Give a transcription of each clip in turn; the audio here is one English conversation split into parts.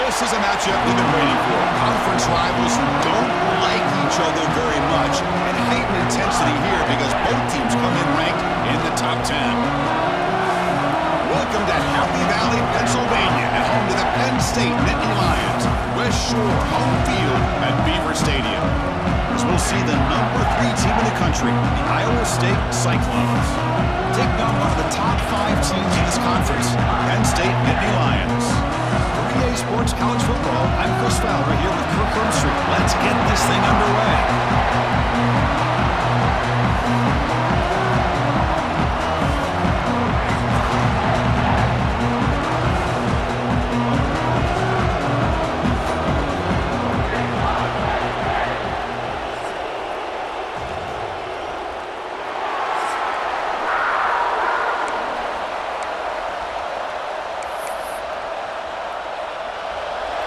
This is a matchup we've been waiting for. Conference rivals who don't like each other very much, and heightened intensity here because both teams come in ranked in the top 10. Welcome to Happy Valley, Pennsylvania, at home to the Penn State Nittany Lions. West Shore home field at Beaver Stadium. As we'll see the number 3 team in the country, the Iowa State Cyclones, taking on one of the top 5 teams in this conference, Penn State Nittany Lions. For EA Sports College Football, I'm Chris Fowler here with Kirk Herbstreit. Let's get this thing underway.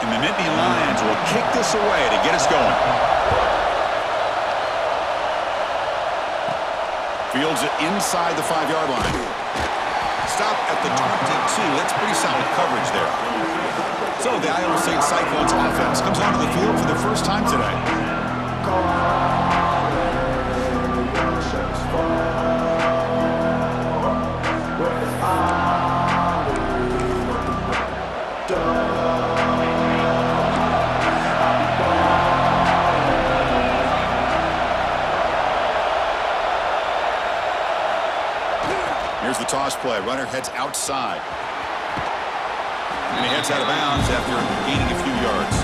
And the Nittany Lions will kick this away to get us going. Fields it inside the 5-yard line. Stop at the 22. That's pretty solid coverage there. So the Iowa State Cyclones offense comes onto the field for the first time today. Here's the toss play. Runner heads outside. And he heads out of bounds after gaining a few yards.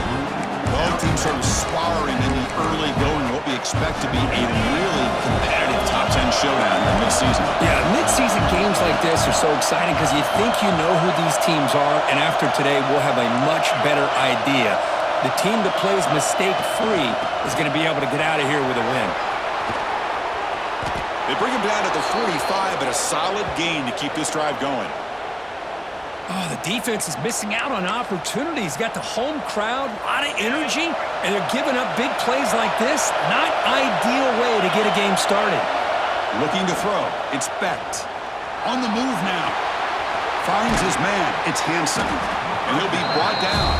Both teams sort of sparring in the early going what we expect to be a really competitive top 10 showdown in mid-season. Yeah, mid-season games like this are so exciting because you think you know who these teams are, and after today we'll have a much better idea. The team that plays mistake-free is going to be able to get out of here with a win. They bring him down at the 45, but a solid gain to keep this drive going. Oh, the defense is missing out on opportunities. Got the home crowd, a lot of energy, and they're giving up big plays like this. Not ideal way to get a game started. Looking to throw. It's Becht. On the move now. Finds his man. It's Hansen. And he'll be brought down.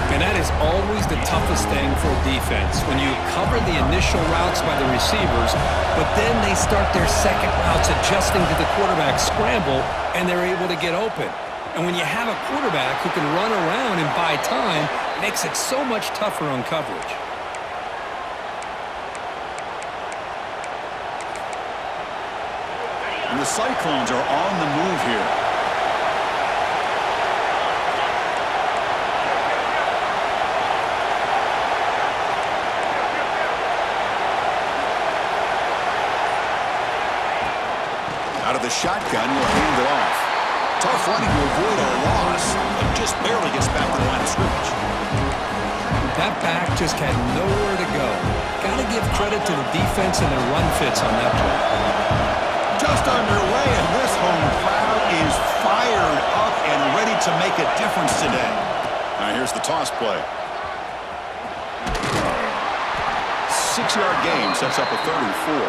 And that is always the toughest thing for a defense, when you cover the initial routes by the receivers, but then they start their second routes adjusting to the quarterback scramble, and they're able to get open. And when you have a quarterback who can run around and buy time, it makes it so much tougher on coverage. And the Cyclones are on the move here. Out of the shotgun, will hand it off. Tough running to avoid a loss, and just barely gets back to the line of scrimmage. That back just had nowhere to go. Got to give credit to the defense and their run fits on that play. Just underway, and this home crowd is fired up and ready to make a difference today. Now here's the toss play. 6-yard gain sets up a 3rd and 4.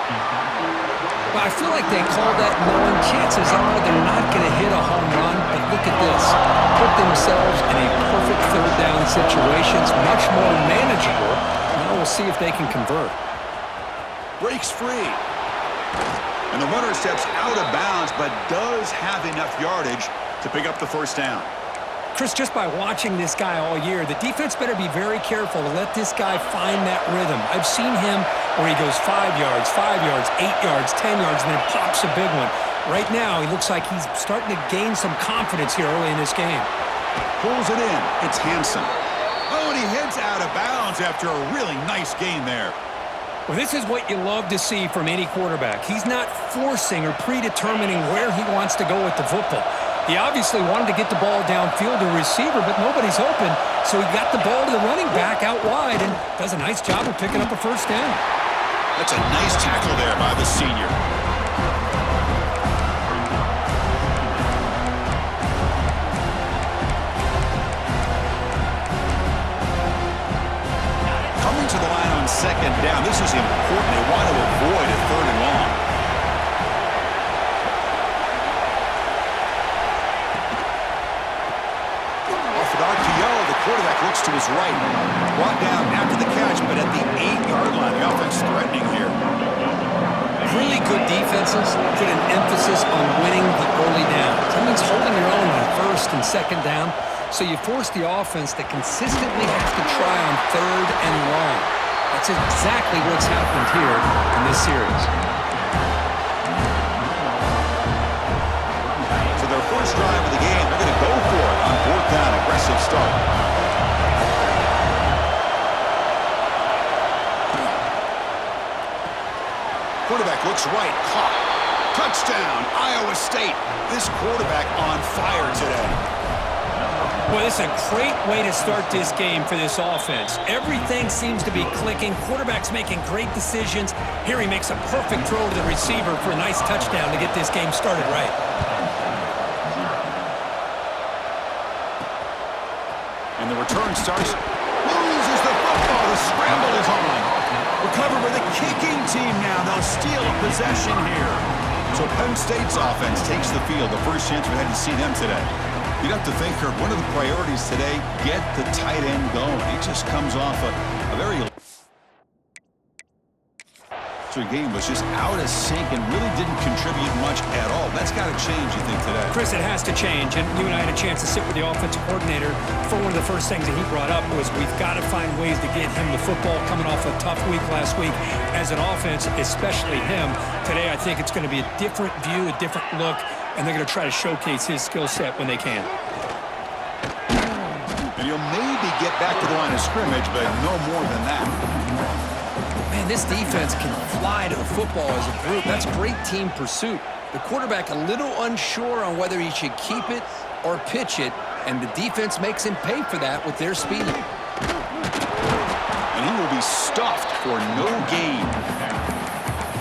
But I feel like they call that knowing chances are they're not going to hit a home run. But look at this. Put themselves in a perfect 3rd down situation. It's much more manageable. Now we'll see if they can convert. Breaks free. And the runner steps out of bounds, but does have enough yardage to pick up the first down. Chris, just by watching this guy all year, the defense better be very careful to let this guy find that rhythm. I've seen him where he goes 5 yards, 5 yards, 8 yards, 10 yards, and then pops a big one. Right now, he looks like he's starting to gain some confidence here early in this game. Pulls it in. It's Hansen. Oh, and he heads out of bounds after a really nice gain there. Well, this is what you love to see from any quarterback. He's not forcing or predetermining where he wants to go with the football. He obviously wanted to get the ball downfield to a receiver, but nobody's open, so he got the ball to the running back out wide and does a nice job of picking up a first down. That's a nice tackle there by the senior. Coming to the line on 2nd down. This is important. They want to avoid a 3rd and long. Off an RPO, is right. Brought down after the catch, but at the 8-yard line. The offense threatening here. Really good defenses put an emphasis on winning the early down. That means holding your own on first and second down, so you force the offense to consistently have to try on third and long. That's exactly what's happened here in this series. So their first drive of the game, they're going to go for it on fourth down. Aggressive start. Quarterback looks right, caught. Touchdown, Iowa State. This quarterback on fire today. Well, this is a great way to start this game for this offense. Everything seems to be clicking. Quarterback's making great decisions. Here he makes a perfect throw to the receiver for a nice touchdown to get this game started right. And the return starts. Loses the football. The scramble is on. Recovered by the kicking team now. They'll steal a possession here. So Penn State's offense takes the field. The first chance we had to see them today. You'd have to think, Kirk, one of the priorities today, get the tight end going. He just comes off a very... So the game was just out of sync and really didn't contribute much at all. That's got to change, you think, today? Chris, it has to change, and you and I had a chance to sit with the offensive coordinator for one of the first things that he brought up was we've got to find ways to get him the football coming off a tough week last week as an offense, especially him. Today, I think it's going to be a different view, a different look, and they're going to try to showcase his skill set when they can. And you'll maybe get back to the line of scrimmage, but no more than that. Man, this defense can fly to the football as a group. That's great team pursuit. The quarterback a little unsure on whether he should keep it or pitch it, and the defense makes him pay for that with their speed. And he will be stuffed for no gain.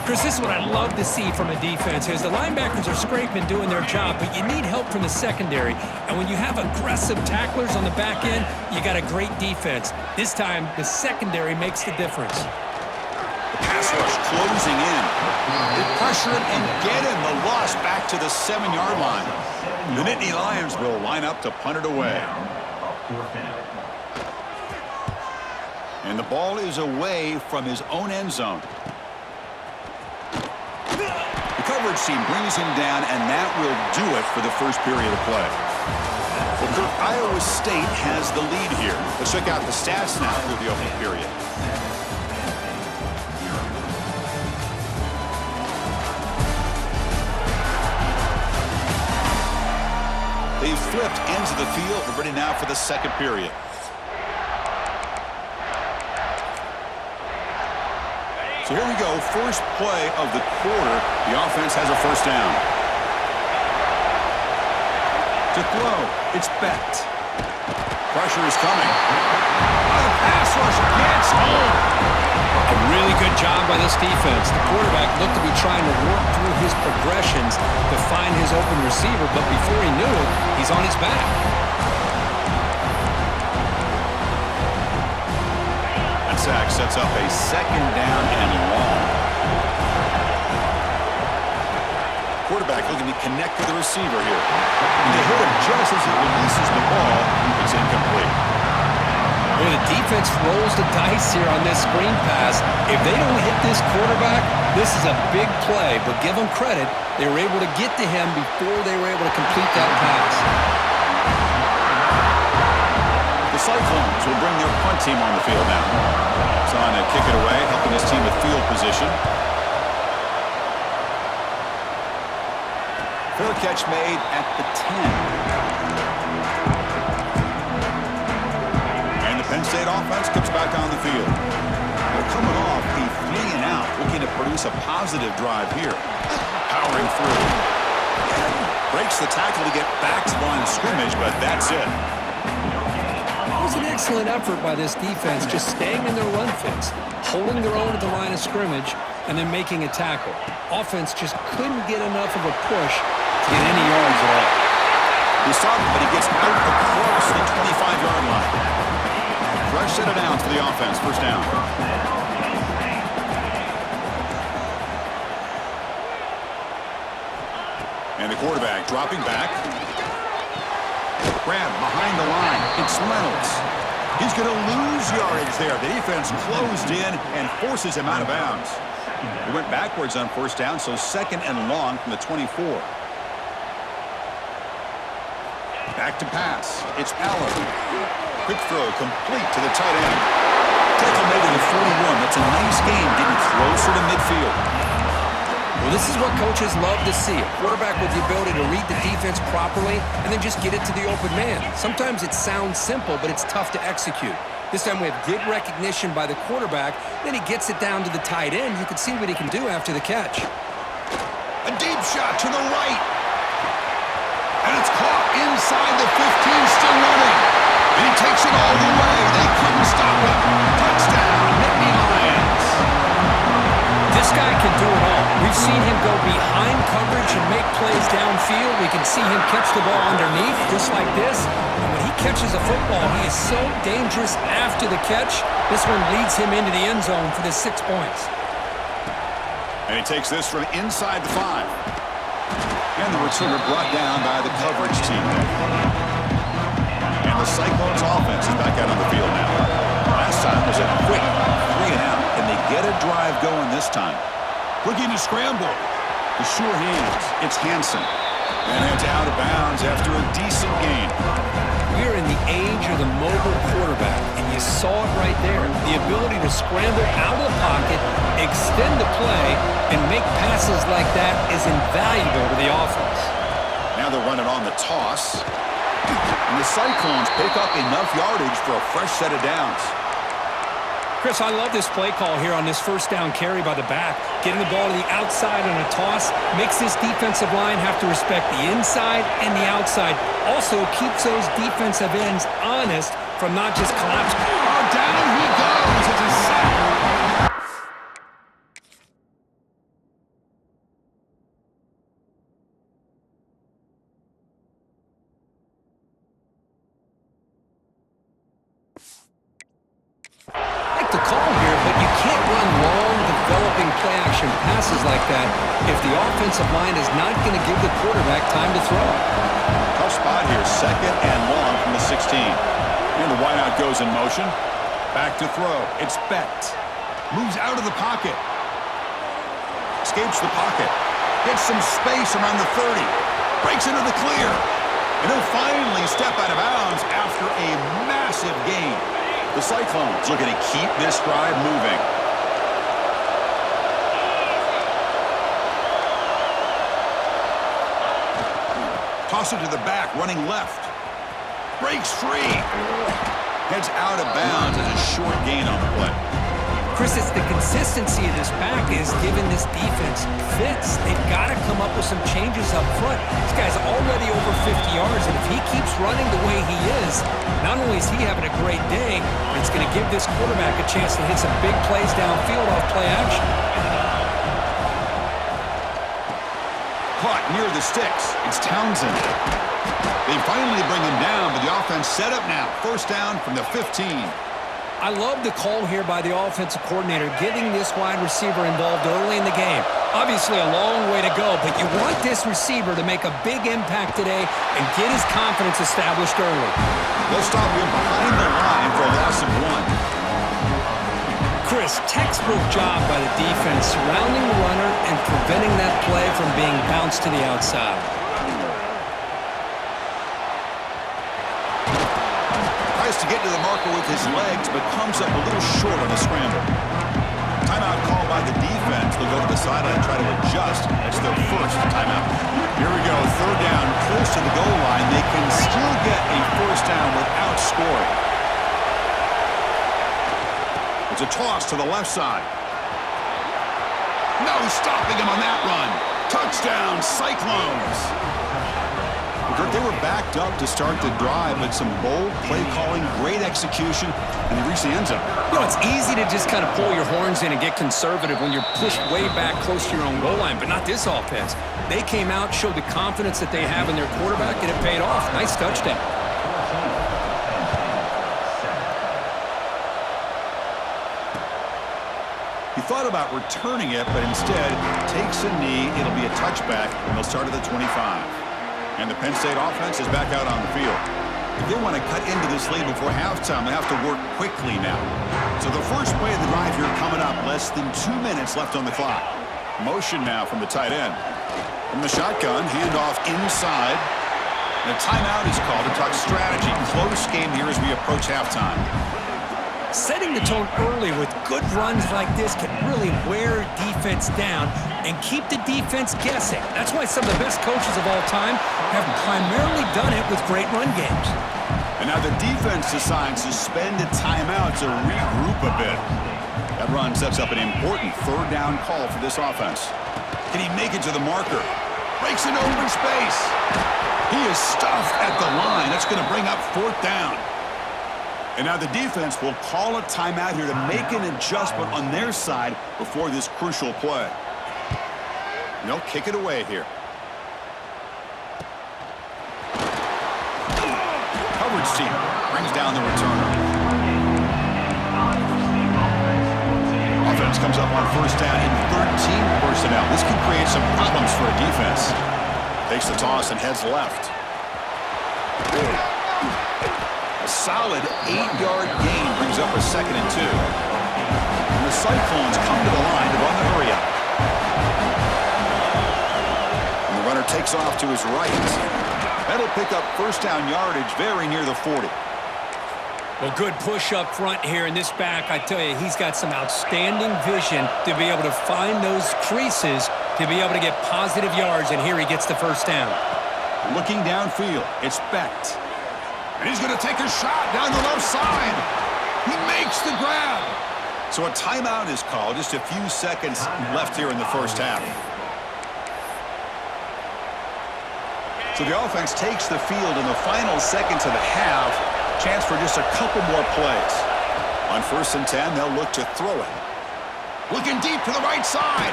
Chris, this is what I love to see from a defense is the linebackers are scraping, doing their job, but you need help from the secondary. And when you have aggressive tacklers on the back end, you got a great defense. This time, the secondary makes the difference. The pass rush closing in. They pressure him and get him. The loss back to the 7-yard line. The Nittany Lions will line up to punt it away. And the ball is away from his own end zone. The coverage team brings him down, and that will do it for the first period of play. Well, Kirk, Iowa State has the lead here. Let's check out the stats now through the opening period. They've flipped ends of the field. We're ready now for the second period. So here we go, first play of the quarter. The offense has a first down. To throw, it's Becht. Pressure is coming. Oh, the pass rush gets home. A really good job by this defense. The quarterback looked to be trying to work through his progressions to find his open receiver, but before he knew it, he's on his back. That sack sets up a second down and long. Quarterback looking to connect with the receiver here. And they hit him just as he releases the ball. It's incomplete. Well, the defense rolls the dice here on this screen pass. If they don't hit this quarterback, this is a big play. But give them credit, they were able to get to him before they were able to complete that pass. The Cyclones will bring their punt team on the field now. It's on to kick it away, helping his team with field position. Fair catch made at the 10. Penn State offense comes back on the field. They're coming off the 3 and out, looking to produce a positive drive here. Powering through. Breaks the tackle to get back to the line of scrimmage, but that's it. It was an excellent effort by this defense, just staying in their run fits, holding their own at the line of scrimmage, and then making a tackle. Offense just couldn't get enough of a push to get any yards at all. He started, but he gets out across the 25-yard line. Fresh set of downs for the offense. First down. And the quarterback dropping back. Grab behind the line. It's Reynolds. He's going to lose yardage there. The defense closed in and forces him out of bounds. He went backwards on first down, so second and long from the 24. Back to pass. It's Allen. Quick throw complete to the tight end. Tackle made to the 41. That's a nice game getting closer to midfield. Well, this is what coaches love to see. A quarterback with the ability to read the defense properly and then just get it to the open man. Sometimes it sounds simple, but it's tough to execute. This time we have good recognition by the quarterback. Then he gets it down to the tight end. You can see what he can do after the catch. A deep shot to the right. And it's caught inside the 15, still running. And he takes it all the way. They couldn't stop him. Touchdown, Nittany Lions. This guy can do it all. We've seen him go behind coverage and make plays downfield. We can see him catch the ball underneath, just like this. And when he catches a football, he is so dangerous after the catch. This one leads him into the end zone for the 6 points. And he takes this from inside the 5. And the returner brought down by the coverage team. And the Cyclones offense is back out on the field now. Last time was a quick 3 and out. Can they get a drive going this time? Looking to scramble. The sure hands. It's Hansen. And it's out of bounds after a decent gain. We're in the age of the mobile quarterback, and you saw it right there. The ability to scramble out of the pocket, extend the play, and make passes like that is invaluable to the offense. Now they're running on the toss. And the Cyclones pick up enough yardage for a fresh set of downs. Chris, I love this play call here on this first down carry by the back. Getting the ball to the outside on a toss makes this defensive line have to respect the inside and the outside. Also keeps those defensive ends honest from not just collapsing. Oh, down he goes. It's a sack. The call here, but you can't run long, developing play-action passes like that if the offensive line is not going to give the quarterback time to throw. Tough spot here, second and long from the 16. And the wideout goes in motion. Back to throw. It's Becht. Moves out of the pocket. Escapes the pocket. Gets some space around the 30. Breaks into the clear. And he'll finally step out of bounds after a massive gain. The Cyclones looking to keep this drive moving. Toss it to the back, running left. Breaks free. Heads out of bounds as a short gain on the play. Chris, it's the consistency of this pack is giving this defense fits. They've got to come up with some changes up front. This guy's already over 50 yards, and if he keeps running the way he is, not only is he having a great day, but it's going to give this quarterback a chance to hit some big plays downfield off play action. Caught near the sticks. It's Townsend. They finally bring him down, but the offense set up now. First down from the 15. I love the call here by the offensive coordinator, getting this wide receiver involved early in the game. Obviously a long way to go, but you want this receiver to make a big impact today and get his confidence established early. They'll stop him behind the line for a loss of 1. Chris, textbook job by the defense surrounding the runner and preventing that play from being bounced to the outside. Tries to get to the marker with his legs, but comes up a little short on the scramble. Timeout called by the defense. They'll go to the sideline, try to adjust. That's their first timeout. Here we go, third down, close to the goal line. They can still get a first down without scoring. It's a toss to the left side. No stopping him on that run. Touchdown, Cyclones. They were backed up to start the drive, but some bold play calling, great execution, and they reached the end zone. You know, it's easy to just kind of pull your horns in and get conservative when you're pushed way back close to your own goal line, but not this offense. They came out, showed the confidence that they have in their quarterback, and it paid off. Nice touchdown. He thought about returning it, but instead takes a knee. It'll be a touchback, and they'll start at the 25. And the Penn State offense is back out on the field. If they want to cut into this lead before halftime, they have to work quickly now. So the first play of the drive here coming up, less than 2 minutes left on the clock. Motion now from the tight end. From the shotgun, handoff inside. And a timeout is called to talk strategy. Close game here as we approach halftime. Setting the tone early with good runs like this can really wear defense down and keep the defense guessing. That's why some of the best coaches of all time have primarily done it with great run games. And now the defense decides to spend a timeout to regroup a bit. That run sets up an important third down call for this offense. Can he make it to the marker? Breaks into open space. He is stuffed at the line. That's going to bring up fourth down. And now the defense will call a timeout here to make an adjustment on their side before this crucial play. And they'll kick it away here. Coverage team brings down the returner. Offense comes up on first down in 13 personnel. This can create some problems for a defense. Takes the toss and heads left. A solid 8-yard gain brings up a 2nd and 2. And the Cyclones come to the line to run the hurry up. And the runner takes off to his right. That'll pick up first down yardage very near the 40. Well, good push up front here in this back. I tell you, he's got some outstanding vision to be able to find those creases to be able to get positive yards, and here he gets the first down. Looking downfield, it's Becht. And he's going to take a shot down the left side. He makes the grab. So a timeout is called. Just a few seconds left here in the first half. So the offense takes the field in the final seconds of the half. Chance for just a couple more plays. On 1st and 10, they'll look to throw it. Looking deep to the right side.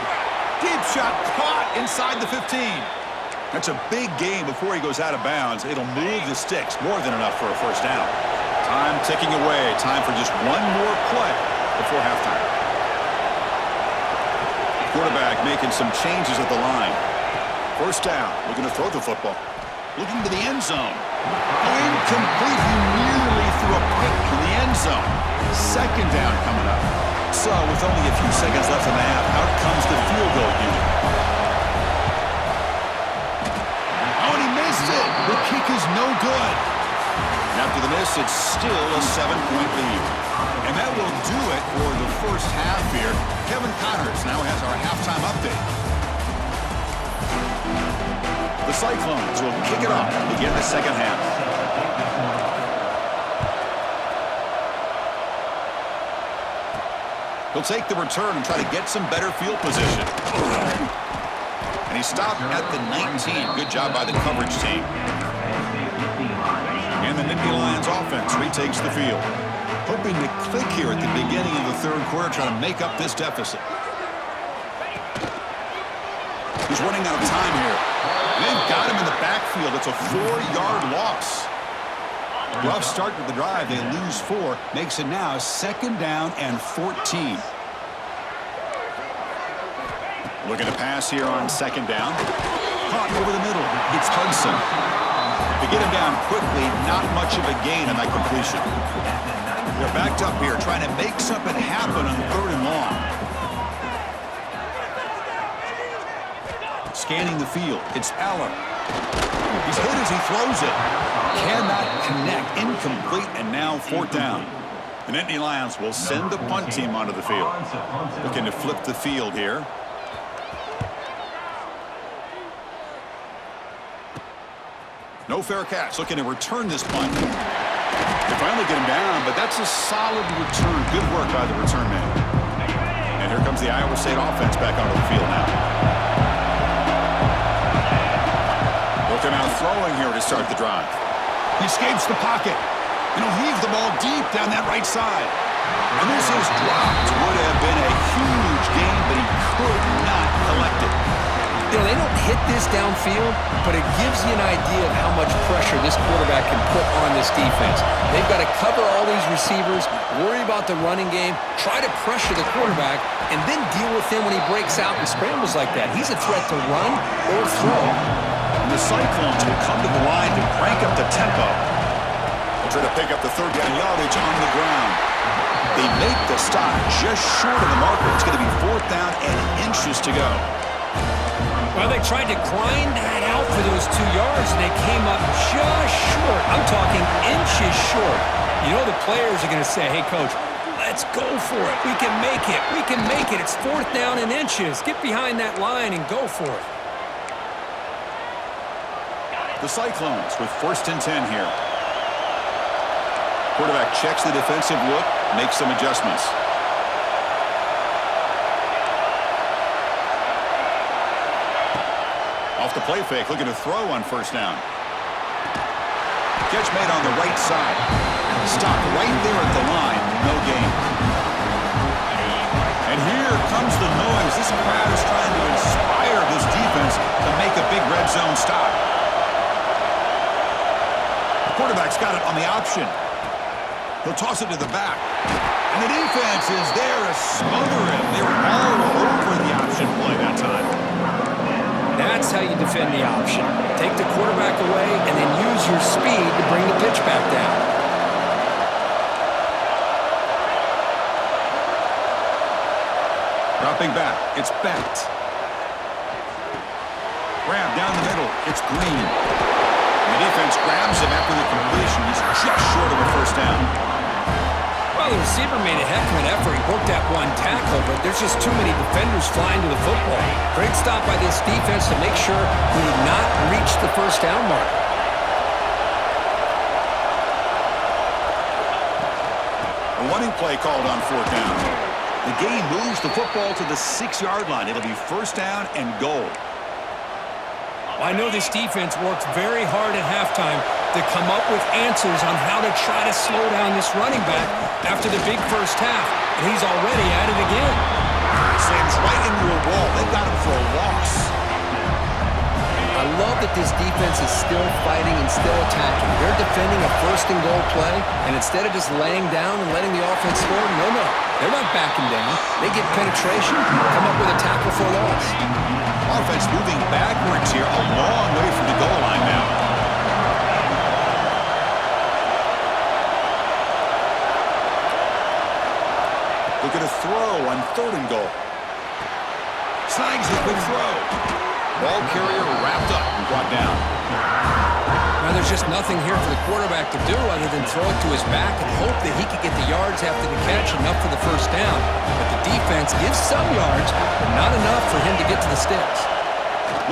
Deep shot caught inside the 15. That's a big gain before he goes out of bounds. It'll move the sticks, more than enough for a first down. Time ticking away. Time for just one more play before halftime. Quarterback making some changes at the line. First down, looking to throw the football. Looking to the end zone. Incomplete. He nearly threw a pick in the end zone. Second down coming up. So with only a few seconds left in the half, out comes the field goal unit. The kick is no good. And after the miss, it's still a 7-point lead. And that will do it for the first half here. Kevin Connors now has our halftime update. The Cyclones will kick it off to begin the second half. He'll take the return and try to get some better field position. And he stopped at the 19. Good job by the coverage team. And the Nittany Lions offense retakes the field. Hoping to click here at the beginning of the third quarter, trying to make up this deficit. He's running out of time here. And they've got him in the backfield. It's a 4-yard loss. Rough start to the drive. They lose 4. Makes it now 2nd down and 14. Looking to pass here on 2nd down. Caught over the middle. It's Hudson. To get him down quickly, not much of a gain on that completion. They're backed up here, trying to make something happen on 3rd and long. Scanning the field. It's Aller. He's hit as he throws it. Cannot connect. Incomplete, and now 4th down. The Nittany Lions will send the punt team onto the field. Looking to flip the field here. No fair catch. Looking to return this punt. They finally get him down, but that's a solid return. Good work by the return man. And here comes the Iowa State offense back onto the field now. Looking out throwing here to start the drive. He escapes the pocket. And he'll heave the ball deep down that right side. And this is dropped. Would have been a huge gain, but he could not collect it. You know, they don't hit this downfield, but it gives you an idea of how much pressure this quarterback can put on this defense. They've got to cover all these receivers, worry about the running game, try to pressure the quarterback, and then deal with him when he breaks out and scrambles like that. He's a threat to run or throw. And the Cyclones will come to the line to crank up the tempo. try to pick up the third down yardage on the ground. They make the stop just short of the marker. It's going to be fourth down and inches to go. Well, they tried to grind that out for those 2 yards, and they came up just short. I'm talking inches short. You know the players are going to say, hey, Coach, let's go for it. We can make it. We can make it. It's fourth down and inches. Get behind that line and go for it. The Cyclones with 1st and 10 here. Quarterback checks the defensive look, makes some adjustments. Off the play fake, looking to throw on 1st down. Catch made on the right side. Stopped right there at the line, no gain. And here comes the noise. This crowd is trying to inspire this defense to make a big red zone stop. The quarterback's got it on the option. He'll toss it to the back. And the defense is there to smother him. They were all over the option play that time. That's how you defend the option. Take the quarterback away and then use your speed to bring the pitch back down. Dropping back, it's Bennett. Grab down the middle, it's Green. The defense grabs him after the completion. He's just short of a 1st down. Well, the receiver made a heck of an effort. He broke that one tackle, but there's just too many defenders flying to the football. Great stop by this defense to make sure we did not reach the 1st down mark. A running play called on 4th down. The game moves the football to the 6-yard line. It'll be 1st down and goal. I know this defense worked very hard at halftime to come up with answers on how to try to slow down this running back after the big 1st half, and he's already at it again. Slams right into a wall. They got him for a loss. I love that this defense is still fighting and still attacking. They're defending a 1st and goal play, and instead of just laying down and letting the offense score, no, they're not backing down. They get penetration, come up with a tackle for a loss. Offense moving backwards here, a long way from the goal line now. Looking to throw on 3rd and goal. Snags a quick throw. Ball carrier wrapped up and brought down. Now there's just nothing here for the quarterback to do other than throw it to his back and hope that he could get the yards after the catch enough for the 1st down. But the defense gives some yards, but not enough for him to get to the sticks.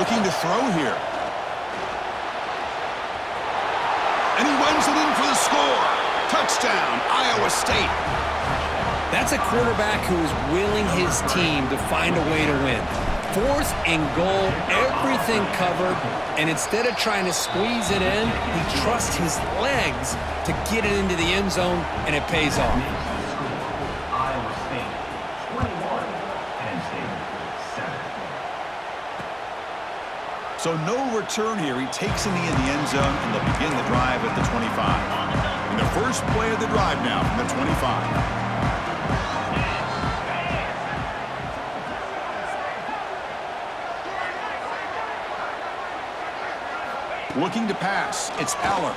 Looking to throw here. And he runs it in for the score. Touchdown, Iowa State. That's a quarterback who is willing his team to find a way to win. 4th and goal, everything covered, and instead of trying to squeeze it in, he trusts his legs to get it into the end zone, and it pays off. Iowa State, 21, Penn State, 7. So no return here. He takes in the end zone, and they'll begin the drive at the 25. And the first play of the drive now from the 25. Looking to pass. It's Aller.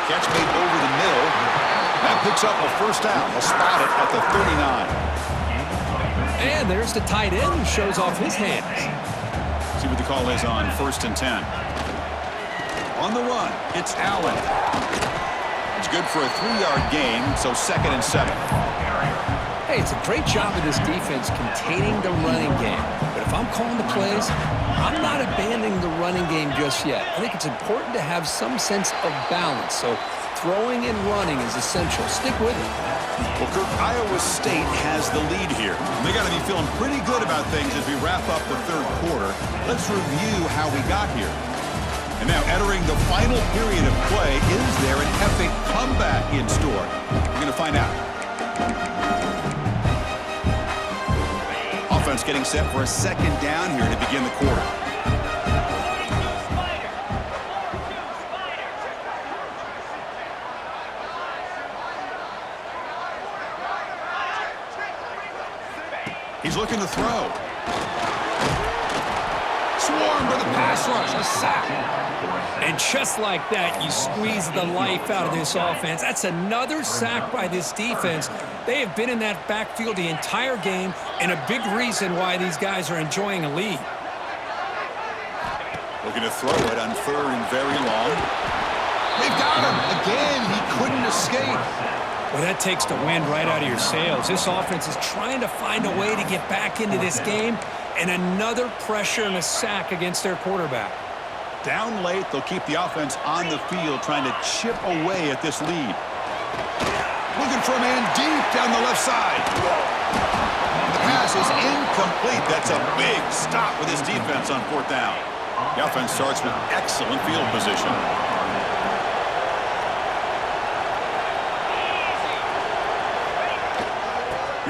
Catch made over the middle. That picks up a 1st down. They'll spot it at the 39. And there's the tight end who shows off his hands. See what the call is on 1st and 10. On the run, it's Allen. It's good for a 3-yard gain, so 2nd and 7. Hey, it's a great job of this defense containing the running game. But if I'm calling the plays, I'm not abandoning the running game just yet. I think it's important to have some sense of balance. So throwing and running is essential. Stick with it. Well, Kirk, Iowa State has the lead here. They got to be feeling pretty good about things as we wrap up the 3rd quarter. Let's review how we got here. And now entering the final period of play, is there an epic comeback in store? We're going to find out. Offense getting set for a 2nd down here to begin the quarter. He's looking to throw. Swarmed by the pass rush. A sack. And just like that, you squeeze the life out of this offense. That's another sack by this defense. They have been in that backfield the entire game, and a big reason why these guys are enjoying a lead. Looking to throw it on 3rd and very long. They've got him. Again, he couldn't escape. Well, that takes the wind right out of your sails. This offense is trying to find a way to get back into this game, and another pressure and a sack against their quarterback. Down late, they'll keep the offense on the field, trying to chip away at this lead. Looking for a man deep down the left side. The pass is incomplete. That's a big stop with his defense on 4th down. The offense starts with excellent field position.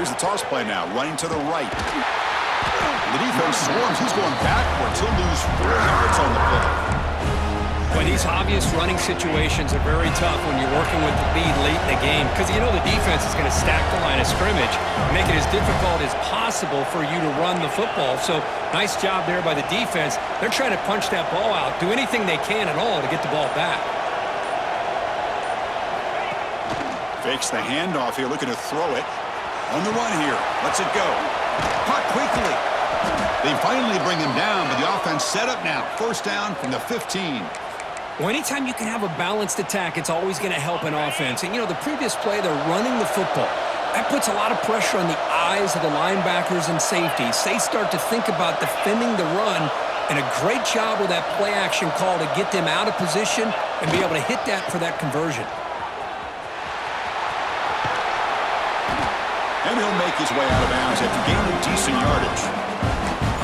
Here's the toss play now, running to the right. The defense swarms. He's going backwards. He'll lose 4 yards on the play. Well, these obvious running situations are very tough when you're working with the lead late in the game because you know the defense is going to stack the line of scrimmage, make it as difficult as possible for you to run the football. So nice job there by the defense. They're trying to punch that ball out, do anything they can at all to get the ball back. Fakes the handoff here, looking to throw it. On the run here. Lets it go. Caught quickly. They finally bring him down, but the offense set up now. 1st down from the 15. Well, anytime you can have a balanced attack, it's always going to help an offense. And, you know, the previous play, they're running the football. That puts a lot of pressure on the eyes of the linebackers and safeties. They start to think about defending the run, and a great job with that play-action call to get them out of position and be able to hit that for that conversion. And he'll make his way out of bounds after gaining decent yardage.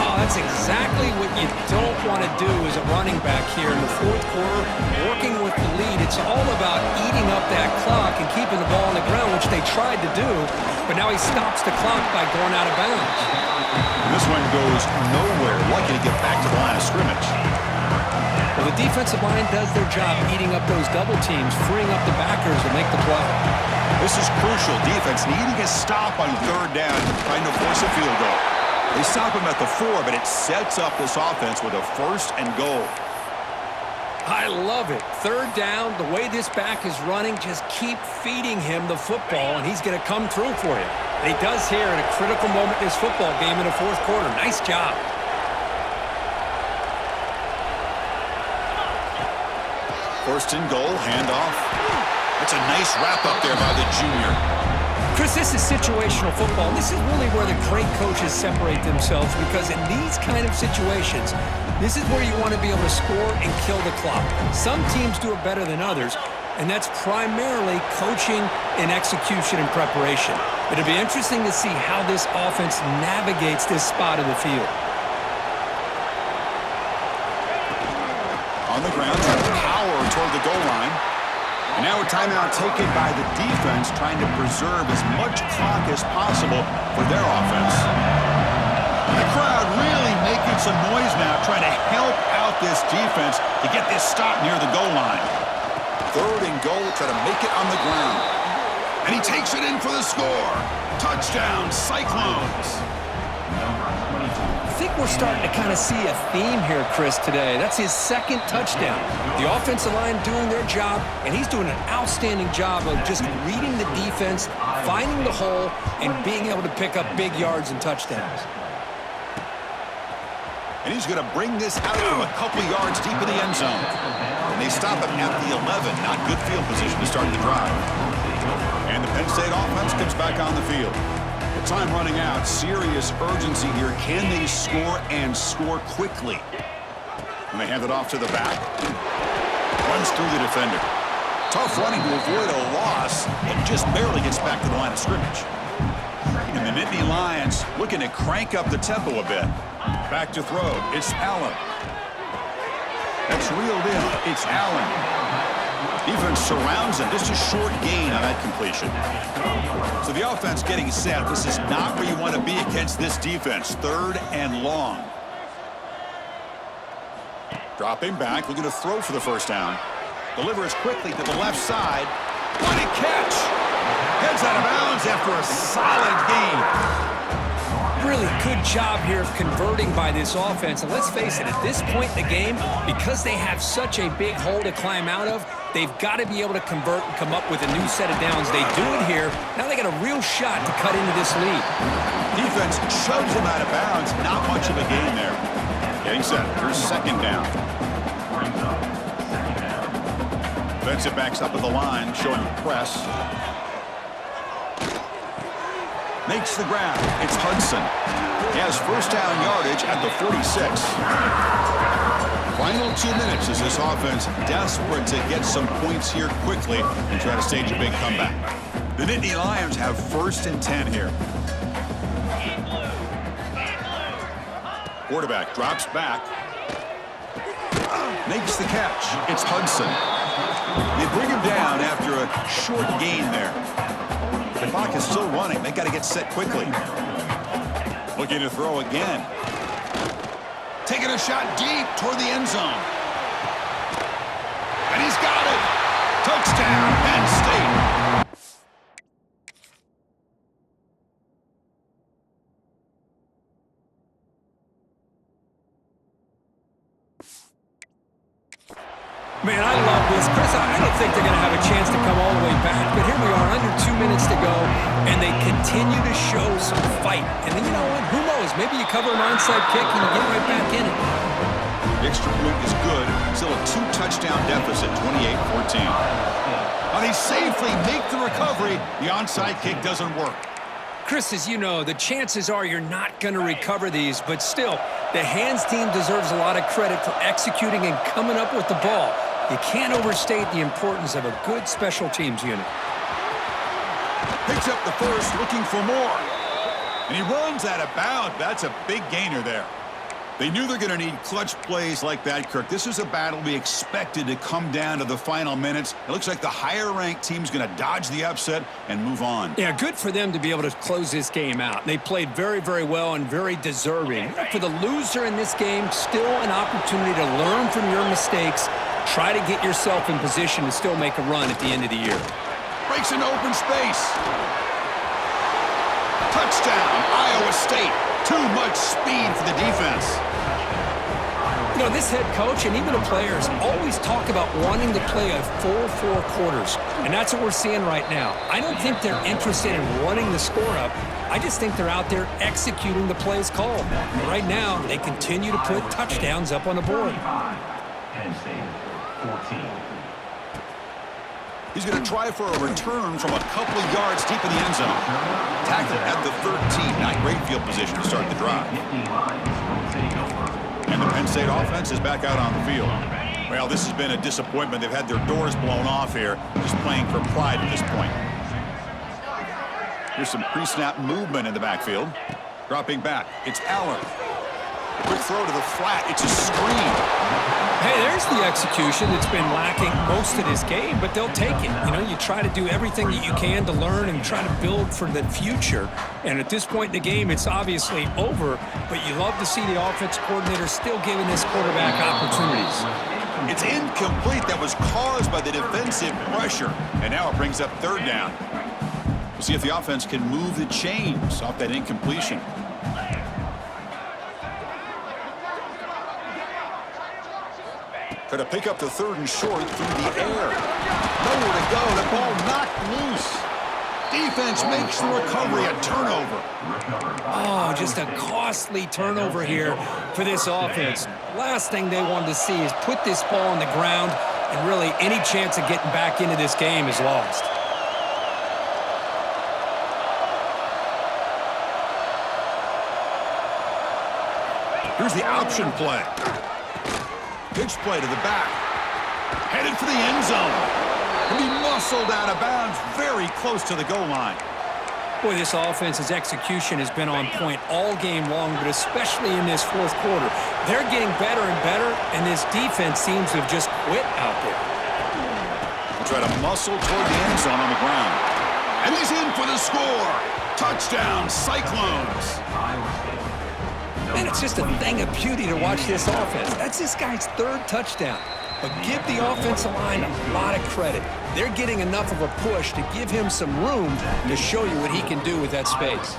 Oh, that's exactly what you don't want to do as a running back here in the 4th quarter. Working with the lead, it's all about eating up that clock and keeping the ball on the ground, which they tried to do, but now he stops the clock by going out of bounds. This one goes nowhere. Lucky to get back to the line of scrimmage. Well, the defensive line does their job eating up those double teams, freeing up the backers to make the play. This is crucial. Defense needing a stop on 3rd down, trying to force a field goal. They stop him at the 4, but it sets up this offense with a 1st and goal. I love it. 3rd down, the way this back is running, just keep feeding him the football, and he's going to come through for you. And he does here at a critical moment in this football game in the 4th quarter. Nice job. First and goal, handoff. That's a nice wrap up there by the junior. Chris, this is situational football. This is really where the great coaches separate themselves because in these kind of situations, this is where you want to be able to score and kill the clock. Some teams do it better than others, and that's primarily coaching and execution and preparation. It'll be interesting to see how this offense navigates this spot of the field. On the ground, trying to power toward the goal line. And now a timeout taken by the defense, trying to preserve as much clock as possible for their offense. The crowd really making some noise now, trying to help out this defense to get this stop near the goal line. 3rd and goal, try to make it on the ground. And he takes it in for the score. Touchdown, Cyclones. I think we're starting to kind of see a theme here, Chris, today. That's his 2nd touchdown. The offensive line doing their job, and he's doing an outstanding job of just reading the defense, finding the hole, and being able to pick up big yards and touchdowns. And he's going to bring this out from a couple yards deep in the end zone. And they stop him at the 11. Not good field position to start the drive. And the Penn State offense comes back on the field. Time running out. Serious urgency here. Can they score and score quickly? And they hand it off to the back. Runs through the defender. Tough running to avoid a loss, and just barely gets back to the line of scrimmage. And the Nittany Lions looking to crank up the tempo a bit. Back to throw. It's Allen. That's reeled in. It's Allen. Defense surrounds him. Just a short gain on that completion. So the offense getting set. This is not where you want to be against this defense. 3rd and long. Dropping back, looking to throw for the 1st down. Delivers quickly to the left side. What a catch! Heads out of bounds after a solid gain. Really good job here of converting by this offense. And let's face it, at this point in the game, because they have such a big hole to climb out of, they've got to be able to convert and come up with a new set of downs. They do it here. Now they got a real shot to cut into this lead. Defense shoves him out of bounds. Not much of a gain there. Getting set. Here's second down. Defensive backs up at the line, showing press. Makes the grab. It's Hudson. He has first down yardage at the 46. Final 2 minutes as this offense desperate to get some points here quickly and try to stage a big comeback. The Nittany Lions have first and 10 here. Quarterback drops back. Makes the catch. It's Hudson. They bring him down after a short gain there. The clock is still running. They got to get set quickly. Looking to throw again. Taking a shot deep toward the end zone. And he's got it. Touchdown, Penn State. Man, I love this. Chris, I don't think they're going to have a chance to come all the way back, but here we are, under 2 minutes to go, and they continue to show some fight. And then, you know what? Who knows? Maybe you cover an onside kick and you get right back in it. The extra point is good. Still a 2-touchdown deficit, 28-14. But they safely make the recovery. The onside kick doesn't work. Chris, as you know, the chances are you're not going to recover these, but still, the hands team deserves a lot of credit for executing and coming up with the ball. You can't overstate the importance of a good special teams unit. Picks up the first, looking for more. And he runs out of bounds. That's a big gainer there. They knew they're going to need clutch plays like that, Kirk. This is a battle we expected to come down to the final minutes. It looks like the higher-ranked team's going to dodge the upset and move on. Yeah, good for them to be able to close this game out. They played very, very well and very deserving. For the loser in this game, still an opportunity to learn from your mistakes. Try to get yourself in position to still make a run at the end of the year. Breaks into open space. Touchdown, Iowa State. Too much speed for the defense. You know, this head coach and even the players always talk about wanting to play a full 4 quarters, and that's what we're seeing right now. I don't think they're interested in running the score up. I just think they're out there executing the plays called. And right now, they continue to put touchdowns up on the board. Penn State, 14. He's going to try for a return from a couple of yards deep in the end zone. Tackled at the 13. Not great field position to start the drive. And the Penn State offense is back out on the field. Well, this has been a disappointment. They've had their doors blown off here, just playing for pride at this point. Here's some pre-snap movement in the backfield. Dropping back. It's Allen. A quick throw to the flat. It's a screen. Hey, there's the execution that's been lacking most of this game, but they'll take it. You know, you try to do everything that you can to learn and try to build for the future. And at this point in the game, it's obviously over, but you love to see the offense coordinator still giving this quarterback opportunities. It's incomplete. That was caused by the defensive pressure. And now it brings up third down. We'll see if the offense can move the chains off that incompletion. Try to pick up the third and short through the air. Nowhere to go. The ball knocked loose. Defense makes the recovery a turnover. Oh, just a costly turnover here for this offense. Last thing they wanted to see is put this ball on the ground, and really any chance of getting back into this game is lost. Here's the option play. Pitch play to the back. Headed for the end zone. And he muscled out of bounds very close to the goal line. Boy, this offense's execution has been on point all game long, but especially in this fourth quarter. They're getting better and better, and this defense seems to have just quit out there. He'll try to muscle toward the end zone on the ground. And he's in for the score. Touchdown, Cyclones. Man, it's just a thing of beauty to watch this offense. That's this guy's third touchdown. But give the offensive line a lot of credit. They're getting enough of a push to give him some room to show you what he can do with that space.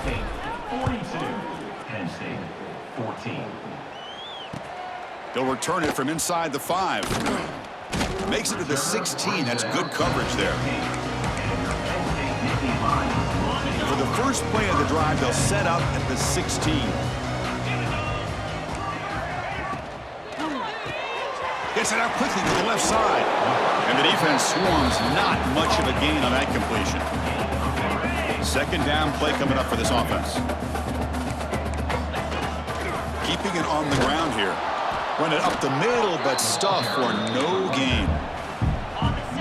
Penn State 14. They'll return it from inside the 5. Makes it to the 16. That's good coverage there. For the first play of the drive, they'll set up at the 16. Gets it out quickly to the left side. And the defense swarms. Not much of a gain on that completion. Second down play coming up for this offense. Keeping it on the ground here. Run it up the middle, but stuff for no gain.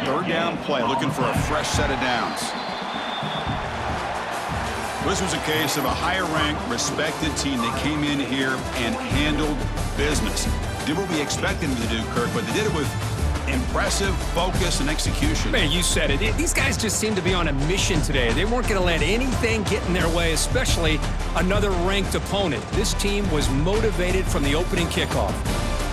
Third down play, looking for a fresh set of downs. This was a case of a higher-ranked, respected team that came in here and handled business. Did what we expected them to do, Kirk, but they did it with impressive focus and execution. Man, you said it. These guys just seem to be on a mission today. They weren't going to let anything get in their way, especially another ranked opponent. This team was motivated from the opening kickoff.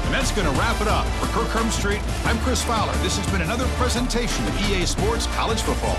And that's going to wrap it up. For Kirk Herbstreit, I'm Chris Fowler. This has been another presentation of EA Sports College Football.